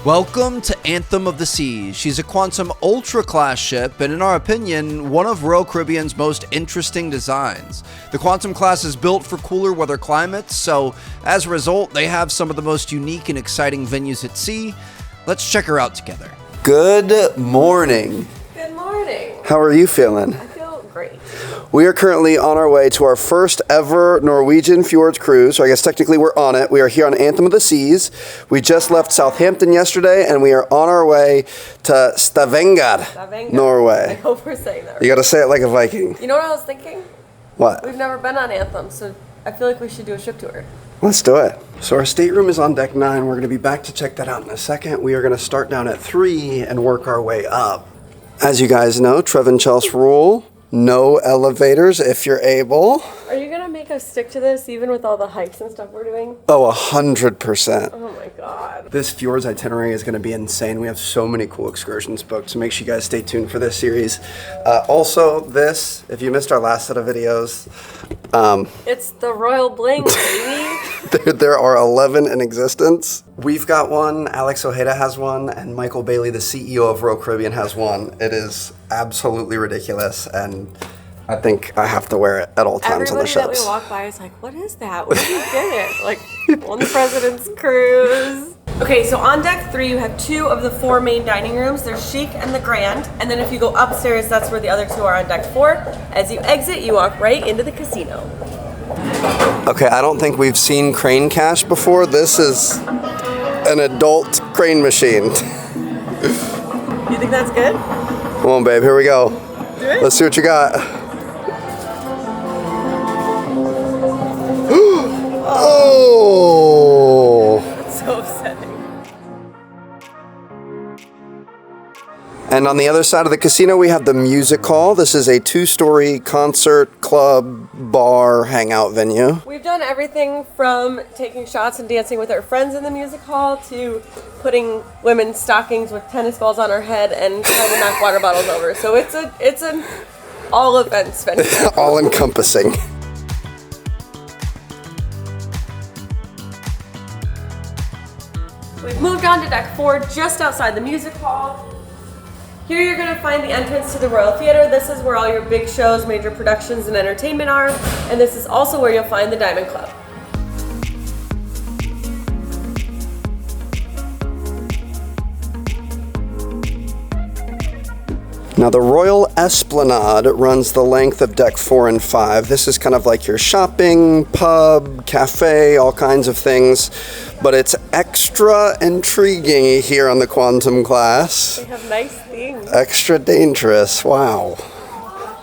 Welcome to Anthem of the Seas. She's a Quantum Ultra class ship, and in our opinion, one of Royal Caribbean's most interesting designs. The Quantum class is built for cooler weather climates, so as a result, they have some of the most unique and exciting venues at sea. Let's check her out together. Good morning. Good morning. How are you feeling? I feel great. We are currently on our way to our first ever Norwegian Fjord cruise. So I guess technically we're on it. We are here on Anthem of the Seas. We just left Southampton yesterday, and we are on our way to Stavanger, Norway. I hope we're saying that right. You gotta say it like a Viking. You know what I was thinking? What? We've never been on Anthem, so I feel like we should do a ship tour. Let's do it. So our stateroom is on deck 9. We're gonna be back to check that out in a second. We are gonna start down at 3 and work our way up. As you guys know, Trev and Chels rule. No elevators if you're able. Are you gonna make us stick to this even with all the hikes and stuff we're doing? Oh, 100%. Oh my god. This Fjord's itinerary is going to be insane. We have so many cool excursions booked, so make sure you guys stay tuned for this series. Also, this, if you missed our last set of videos, It's the Royal Bling, baby. there are 11 in existence. We've got one, Alex Ojeda has one, and Michael Bailey, the CEO of Royal Caribbean, has one. It is absolutely ridiculous, and I think I have to wear it at all times on the ships. Everybody that we walk by is like, what is that? Where did you get it? Like, on the President's Cruise. Okay, so on deck 3, you have 2 of the 4 main dining rooms. There's Chic and the Grand. And then if you go upstairs, that's where the other 2 are on deck 4. As you exit, you walk right into the casino. Okay, I don't think we've seen crane cash before. This is an adult crane machine. You think that's good? Come on, babe, here we go. Do it? Let's see what you got. Oh! That's so upsetting. And on the other side of the casino, we have the music hall. This is a 2-story concert, club, bar, hangout venue. We've done everything from taking shots and dancing with our friends in the music hall to putting women's stockings with tennis balls on our head and trying to knock water bottles over. So it's an all events venue. All encompassing. We've moved on to deck 4, just outside the music hall. Here you're going to find the entrance to the Royal Theatre. This is where all your big shows, major productions, and entertainment are. And this is also where you'll find the Diamond Club. Now the Royal Esplanade runs the length of deck 4 and 5. This is kind of like your shopping, pub, cafe, all kinds of things. But it's extra intriguing here on the Quantum class. They have nice things. Extra dangerous. Wow.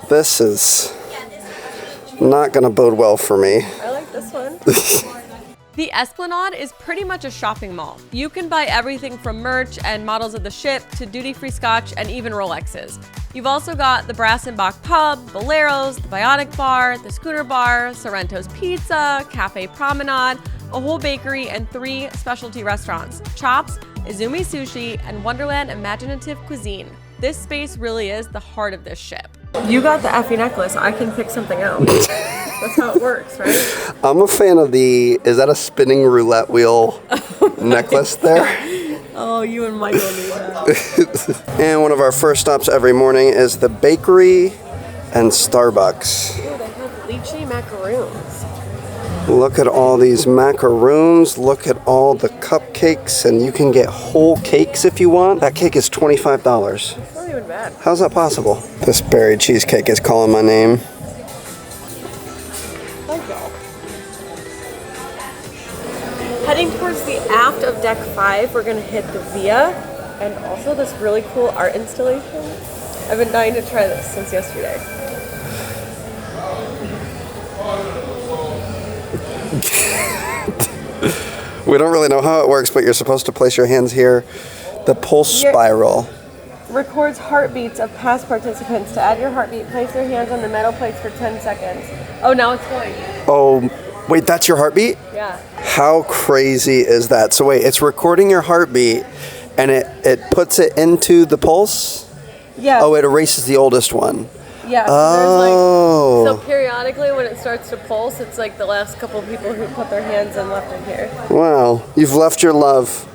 This is not going to bode well for me. I like this one. The Esplanade is pretty much a shopping mall. You can buy everything from merch and models of the ship to duty-free scotch and even Rolexes. You've also got the Brass and Bach Pub, Bolero's, the Bionic Bar, the Schooner Bar, Sorrento's Pizza, Cafe Promenade, a whole bakery, and 3 specialty restaurants, Chops, Izumi Sushi, and Wonderland Imaginative Cuisine. This space really is the heart of this ship. You got the Effie necklace, I can pick something else. That's how it works, right? I'm a fan of is that a spinning roulette wheel necklace there? Oh, you and Michael need that. And one of our first stops every morning is the bakery and Starbucks. Ooh, they have lychee macaroons. Look at all these macaroons. Look at all the cupcakes, and you can get whole cakes if you want. That cake is $25. It's not even bad. How's that possible? This berry cheesecake is calling my name. Thank you. Heading towards the aft of deck 5, we're gonna hit the Via and also this really cool art installation. I've been dying to try this since yesterday. We don't really know how it works, but you're supposed to place your hands here. The pulse spiral records heartbeats of past participants. To add your heartbeat, place your hands on the metal plates for 10 seconds. Oh, now it's going. Oh, wait, that's your heartbeat? Yeah. How crazy is that? So wait, it's recording your heartbeat and it puts it into the pulse? Yeah. Oh, it erases the oldest one. Yeah. So there's so periodically when it starts to pulse, it's like the last couple of people who put their hands and left in here. Wow, you've left your love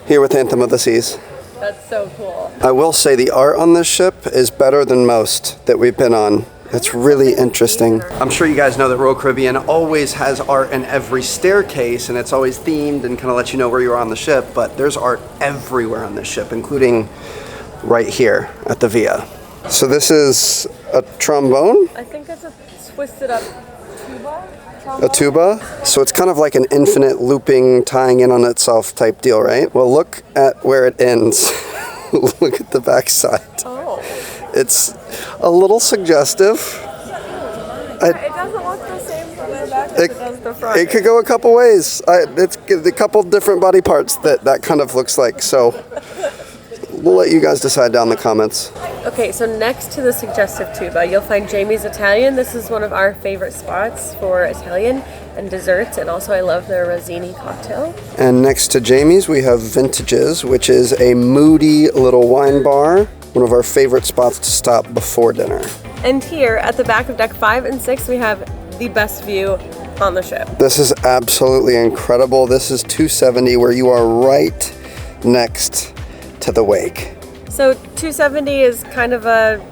here with Anthem of the Seas. That's so cool. I will say the art on this ship is better than most that we've been on. It's really interesting. I'm sure you guys know that Royal Caribbean always has art in every staircase, and it's always themed and kind of lets you know where you are on the ship, but there's art everywhere on this ship, including right here at the Via. So this is a trombone? I think it's a twisted up tuba. A tuba? So it's kind of like an infinite looping, tying in on itself type deal, right? Well, look at where it ends. Look at the backside. Oh. It's a little suggestive. It doesn't look the same from the back as it does the front. It could go a couple ways. It's a couple different body parts that kind of looks like. So we'll let you guys decide down in the comments. Okay, so next to the suggestive tuba, you'll find Jamie's Italian. This is one of our favorite spots for Italian and desserts, and also I love their Rosini cocktail. And next to Jamie's, we have Vintages, which is a moody little wine bar. One of our favorite spots to stop before dinner. And here at the back of deck 5 and 6, we have the best view on the ship. This is absolutely incredible. This is 270, where you are right next to the wake. So 270 is kind of a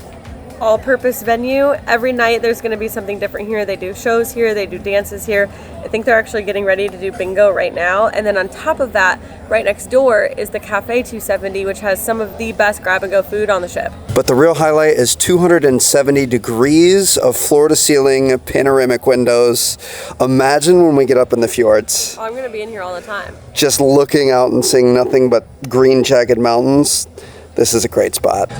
all-purpose venue. Every night there's going to be something different here. They do shows here, they do dances here. I think they're actually getting ready to do bingo right now. And then on top of that, right next door is the Cafe 270, which has some of the best grab-and-go food on the ship. But the real highlight is 270 degrees of floor-to-ceiling panoramic windows. Imagine when we get up in the fjords. Oh, I'm going to be in here all the time. Just looking out and seeing nothing but green, jagged mountains. This is a great spot.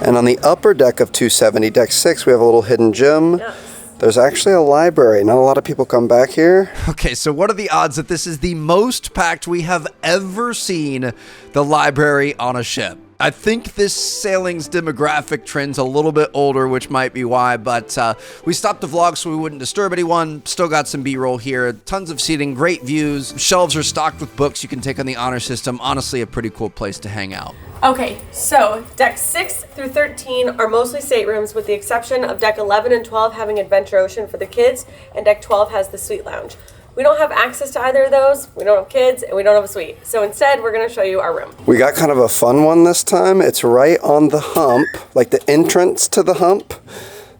And on the upper deck of 270, deck 6, we have a little hidden gym. Yes. There's actually a library. Not a lot of people come back here. Okay, so what are the odds that this is the most packed we have ever seen the library on a ship? I think this sailing's demographic trend's a little bit older, which might be why, but we stopped the vlog so we wouldn't disturb anyone. Still got some B-roll here. Tons of seating, great views. Shelves are stocked with books you can take on the honor system. Honestly, a pretty cool place to hang out. Okay, so deck 6 through 13 are mostly staterooms, with the exception of deck 11 and 12 having Adventure Ocean for the kids, and deck 12 has the suite lounge. We don't have access to either of those. We don't have kids, and we don't have a suite. So instead, we're going to show you our room. We got kind of a fun one this time. It's right on the hump, like the entrance to the hump.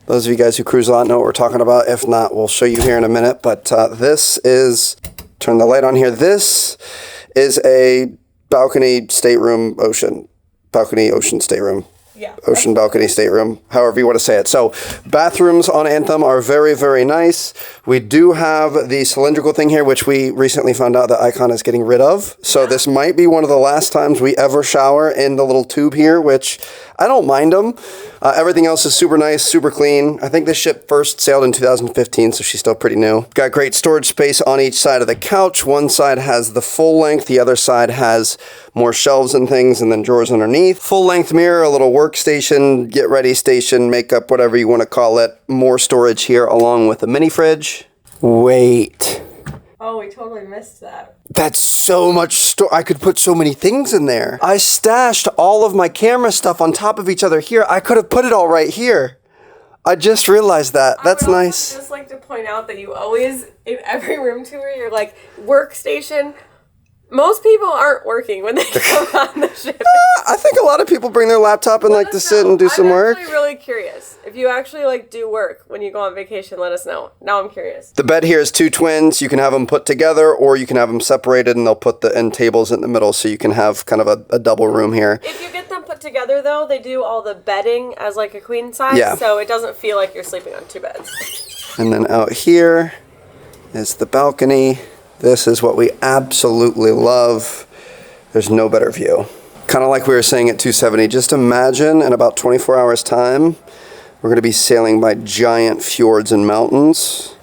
Those of you guys who cruise a lot know what we're talking about. If not, we'll show you here in a minute. But this is, turn the light on here. This is a balcony stateroom ocean. Balcony ocean stateroom. Yeah. Ocean balcony stateroom, however you want to say it. So bathrooms on Anthem are very, very nice. We do have the cylindrical thing here, which we recently found out that Icon is getting rid of. So this might be one of the last times we ever shower in the little tube here, which I don't mind them. Everything else is super nice, super clean. I think this ship first sailed in 2015, so she's still pretty new. Got great storage space on each side of the couch. One side has the full length, the other side has more shelves and things, and then drawers underneath. Full length mirror, a little workstation, get ready station, makeup, whatever you want to call it. More storage here along with a mini fridge. Wait. Oh, we totally missed that. That's so much I could put so many things in there. I stashed all of my camera stuff on top of each other here. I could have put it all right here. I just realized that. That's nice. I would just like to point out that you always, in every room tour, you're like, workstation. Most people aren't working when they come on the ship. I think a lot of people bring their laptop and like to sit and do some work. I'm actually really curious. If you actually like do work when you go on vacation, let us know. Now I'm curious. The bed here is 2 twins. You can have them put together or you can have them separated, and they'll put the end tables in the middle so you can have kind of a double room here. If you get them put together though, they do all the bedding as like a queen size. Yeah. So it doesn't feel like you're sleeping on 2 beds. And then out here is the balcony. This is what we absolutely love. There's no better view. Kind of like we were saying at 270, just imagine in about 24 hours time, we're going to be sailing by giant fjords and mountains.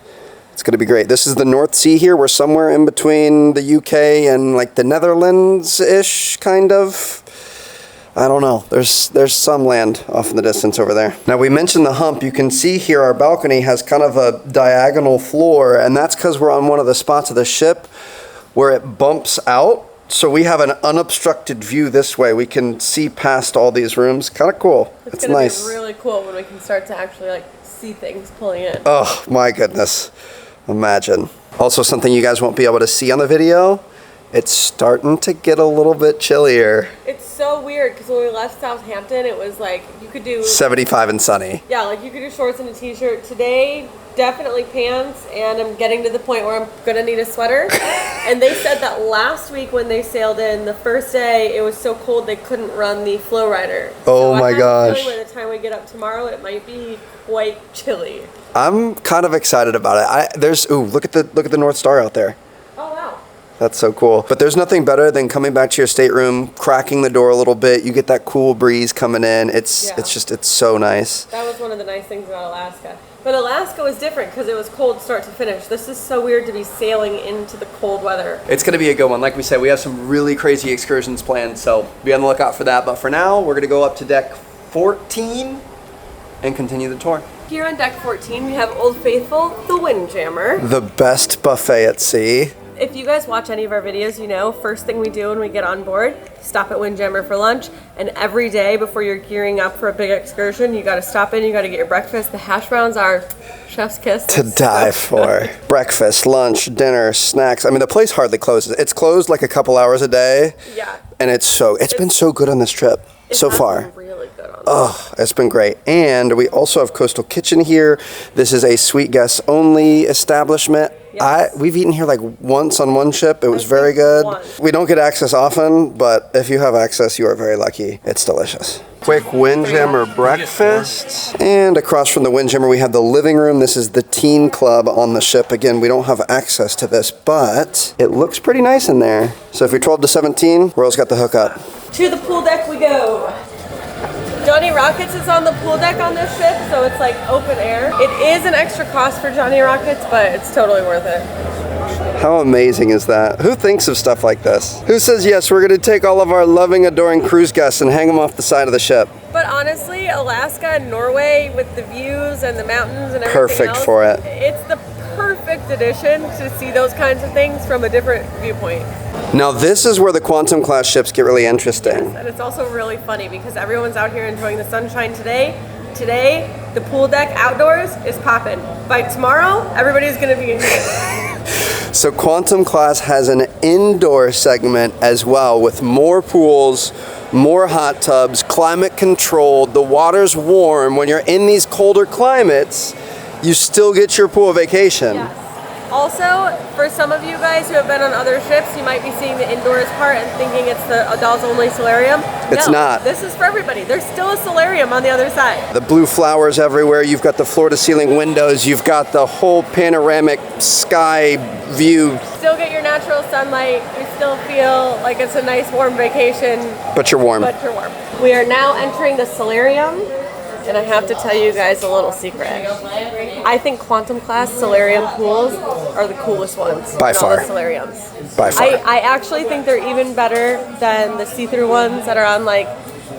It's going to be great. This is the North Sea here. We're somewhere in between the UK and like the Netherlands-ish, kind of. I don't know. There's some land off in the distance over there. Now, we mentioned the hump. You can see here our balcony has kind of a diagonal floor, and that's because we're on one of the spots of the ship where it bumps out. So we have an unobstructed view this way. We can see past all these rooms. Kind of cool. It's nice. It's going to be really cool when we can start to actually like see things pulling in. Oh, my goodness. Imagine. Also, something you guys won't be able to see on the video It's starting to get a little bit chillier. It's so weird because when we left Southampton, it was like you could do 75 and sunny. Yeah, like you could do shorts and a t-shirt. Today, definitely pants, and I'm getting to the point where I'm gonna need a sweater. And they said that last week when they sailed in, the first day it was so cold they couldn't run the flow rider. Oh my gosh! So by the time we get up tomorrow, it might be quite chilly. I'm kind of excited about it. Look at the North Star out there. Oh wow. That's so cool. But there's nothing better than coming back to your stateroom, cracking the door a little bit. You get that cool breeze coming in. It's so nice. That was one of the nice things about Alaska. But Alaska was different because it was cold start to finish. This is so weird to be sailing into the cold weather. It's going to be a good one. Like we said, we have some really crazy excursions planned, so be on the lookout for that. But for now, we're going to go up to deck 14 and continue the tour. Here on deck 14, we have Old Faithful, the Windjammer. The best buffet at sea. If you guys watch any of our videos, you know, first thing we do when we get on board, stop at Windjammer for lunch. And every day before you're gearing up for a big excursion, you got to stop in, you got to get your breakfast. The hash browns are chef's kiss. To die for. Breakfast, lunch, dinner, snacks. I mean, the place hardly closes. It's closed like a couple hours a day. Yeah. And it's been so good on this trip so far. Really good on this. Oh, it's been great. And we also have Coastal Kitchen here. This is a suite guests only establishment. Yes. We've eaten here like once on one ship. It was very good. We don't get access often, but if you have access, you are very lucky. It's delicious. Quick Windjammer breakfast. And across from the Windjammer, we have the living room. This is the teen club on the ship. Again, we don't have access to this, but it looks pretty nice in there. So if you're 12 to 17, Royal's got the hookup. To the pool deck we go. Johnny Rockets is on the pool deck on this ship, so it's like open air. It is an extra cost for Johnny Rockets, but it's totally worth it. How amazing is that? Who thinks of stuff like this? Who says, yes, we're going to take all of our loving, adoring cruise guests and hang them off the side of the ship? But honestly, Alaska and Norway with the views and the mountains and everything Perfect else, for it. It's the perfect addition to see those kinds of things from a different viewpoint. Now this is where the Quantum class ships get really interesting. Yes, and it's also really funny because everyone's out here enjoying the sunshine today. Today, the pool deck outdoors is popping. By tomorrow, everybody's going to be in here. So Quantum class has an indoor segment as well with more pools, more hot tubs, climate controlled, the water's warm. When you're in these colder climates, you still get your pool vacation. Yes. Also, for some of you guys who have been on other ships, you might be seeing the indoors part and thinking it's the adults only solarium. It's not. This is for everybody. There's still a solarium on the other side. The blue flowers everywhere. You've got the floor to ceiling windows. You've got the whole panoramic sky view. Still get your natural sunlight. You still feel like it's a nice warm vacation. But you're warm. But you're warm. We are now entering the solarium. And I have to tell you guys a little secret. I think Quantum class solarium pools are the coolest ones. By far. The solariums. By far. I actually think they're even better than the see-through ones that are on like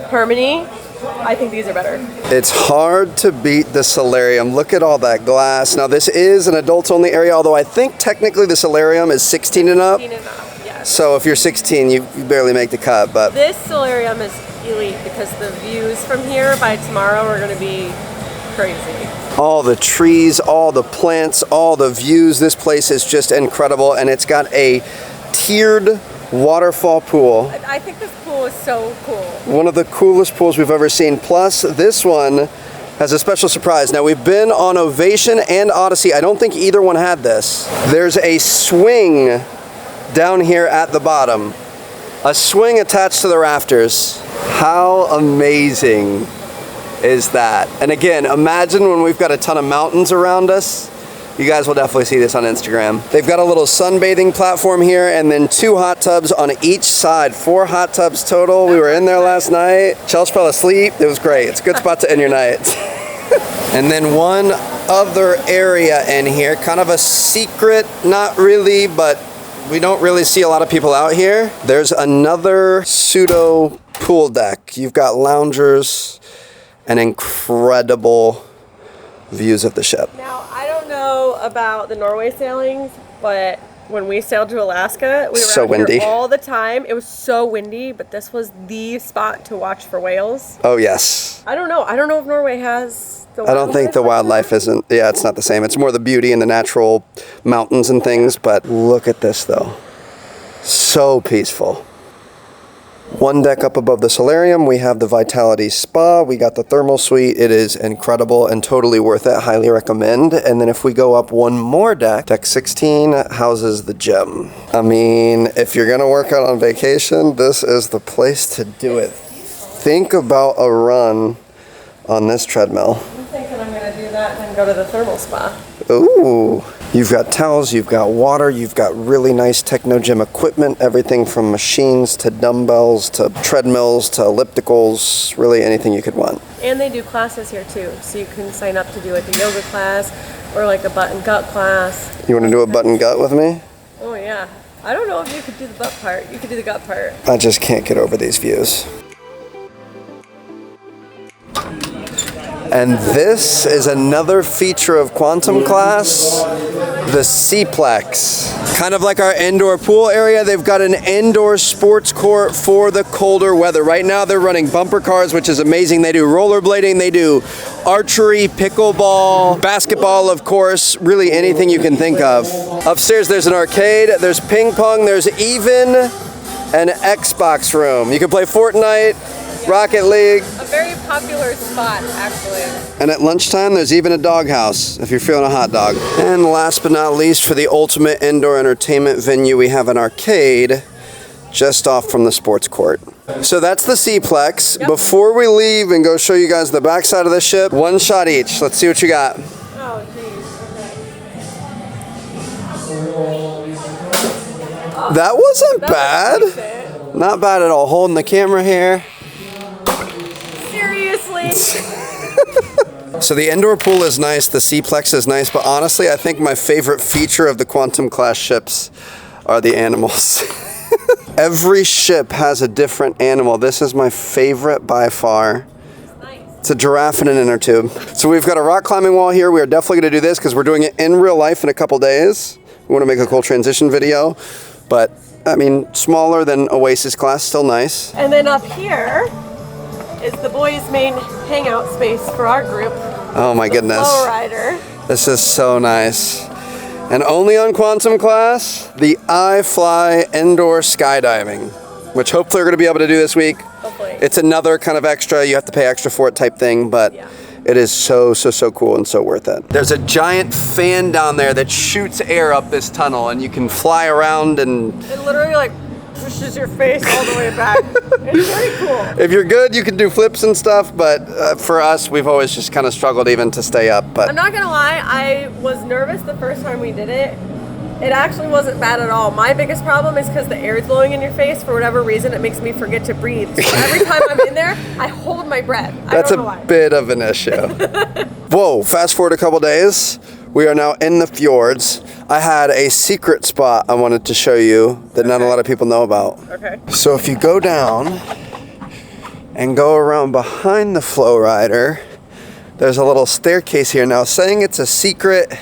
Harmony. I think these are better. It's hard to beat the solarium. Look at all that glass. Now this is an adults only area, although I think technically the solarium is 16 and up. 16 and up, yes. So if you're 16, you barely make the cut. But this solarium is elite because the views from here by tomorrow are going to be crazy. All the trees, all the plants, all the views. This place is just incredible, and it's got a tiered waterfall pool. I think this pool is so cool. One of the coolest pools we've ever seen. Plus, this one has a special surprise. Now, we've been on Ovation and Odyssey. I don't think either one had this. There's a swing down here at the bottom. A swing attached to the rafters. How amazing is that? And again, imagine when we've got a ton of mountains around us. You guys will definitely see this on Instagram. They've got a little sunbathing platform here and then 2 hot tubs on each side. 4 hot tubs total. We were in there last night. Chels fell asleep. It was great. It's a good spot to end your night. And then one other area in here, kind of a secret, not really, but we don't really see a lot of people out here. There's another pseudo pool deck. You've got loungers and incredible views of the ship. Now, I don't know about the Norway sailings, but when we sailed to Alaska, we were so out windy. here all the time. It was so windy, but this was the spot to watch for whales. Oh, yes. I don't know if Norway has the I don't think the wildlife isn't, yeah, it's not the same. It's more the beauty and the natural mountains and things, but look at this though. So peaceful. One deck up above the Solarium, we have the Vitality Spa. We got the thermal suite. It is incredible and totally worth it. Highly recommend. And then if we go up one more deck, deck 16 houses the gym. I mean, if you're gonna work out on vacation, this is the place to do it. Think about a run on this treadmill. I'm thinking I'm gonna do that and then go to the thermal spa. Ooh. You've got towels, you've got water, you've got really nice techno gym equipment, everything from machines to dumbbells to treadmills to ellipticals, really anything you could want. And they do classes here too, so you can sign up to do like a yoga class or like a butt and gut class. You want to do a butt and gut with me? Oh yeah. I don't know if you could do the butt part. You could do the gut part. I just can't get over these views. And this is another feature of Quantum Class, the Seaplex. Kind of like our indoor pool area, they've got an indoor sports court for the colder weather. Right now they're running bumper cars, which is amazing. They do rollerblading, they do archery, pickleball, basketball, of course, really anything you can think of. Upstairs there's an arcade, there's ping pong, there's even an Xbox room. You can play Fortnite, Rocket League. A very popular spot, actually. And at lunchtime, there's even a doghouse if you're feeling a hot dog. And last but not least, for the ultimate indoor entertainment venue, we have an arcade just off from the sports court. So that's the Seaplex. Yep. Before we leave and go show you guys the backside of the ship, one shot each. Let's see what you got. Oh, geez. Okay. That wasn't bad. Not bad at all. Holding the camera here. Seriously? So the indoor pool is nice, the Seaplex is nice, but honestly, I think my favorite feature of the Quantum Class ships are the animals. Every ship has a different animal. This is my favorite by far. It's a giraffe in an inner tube. So we've got a rock climbing wall here. We are definitely going to do this because we're doing it in real life in a couple days. We want to make a cool transition video, but I mean, smaller than Oasis class, still nice. And then up here is the boys' main hangout space for our group. Oh my goodness. Flow rider. This is so nice. And only on Quantum Class, the iFly indoor skydiving, which hopefully we're going to be able to do this week. Hopefully. It's another kind of extra, you have to pay extra for it type thing, but yeah. It is so cool and so worth it. There's a giant fan down there that shoots air up this tunnel, and you can fly around and... It literally like pushes your face all the way back. It's very cool. If you're good, you can do flips and stuff, but for us, we've always just kind of struggled even to stay up. But I'm not gonna lie, I was nervous the first time we did it. It actually wasn't bad at all. My biggest problem is because the air is blowing in your face. For whatever reason, it makes me forget to breathe. So every time I'm in there, I hold my breath. That's a bit of an issue. Whoa, fast forward a couple days. We are now in the fjords. I had a secret spot I wanted to show you that not a lot of people know about. Okay. So if you go down and go around behind the flow rider, there's a little staircase here. Now, saying it's a secret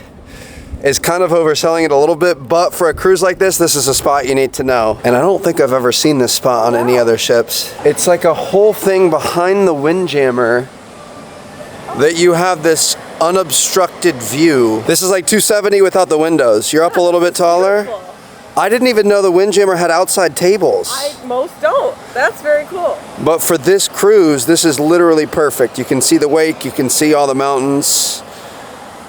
is kind of overselling it a little bit, but for a cruise like this is a spot you need to know. And I don't think I've ever seen this spot on any other ships. It's like a whole thing behind the Windjammer that you have this unobstructed view. This is like 270 without the windows. You're up a little bit taller. Beautiful. I didn't even know the Windjammer had outside tables. Most don't. That's very cool. But for this cruise, this is literally perfect. You can see the wake, you can see all the mountains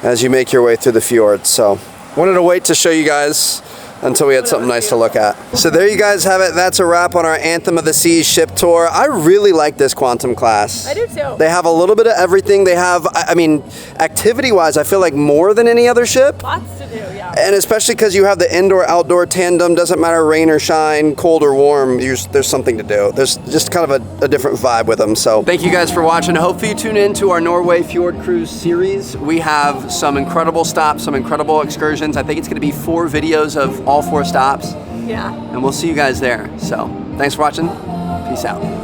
as you make your way through the fjord. So wanted to wait to show you guys until we had something nice to look at. So there you guys have it. That's a wrap on our Anthem of the Seas ship tour. I really like this Quantum Class. I do too. They have a little bit of everything. They have, I mean, activity-wise, I feel like more than any other ship. Lots to do, yeah. And especially because you have the indoor-outdoor tandem. Doesn't matter rain or shine, cold or warm, there's something to do. There's just kind of a different vibe with them. So thank you guys for watching. Hopefully you tune in to our Norway Fjord Cruise series. We have some incredible stops, some incredible excursions. I think it's going to be 4 videos of all 4 stops. Yeah. And we'll see you guys there. So thanks for watching. Peace out.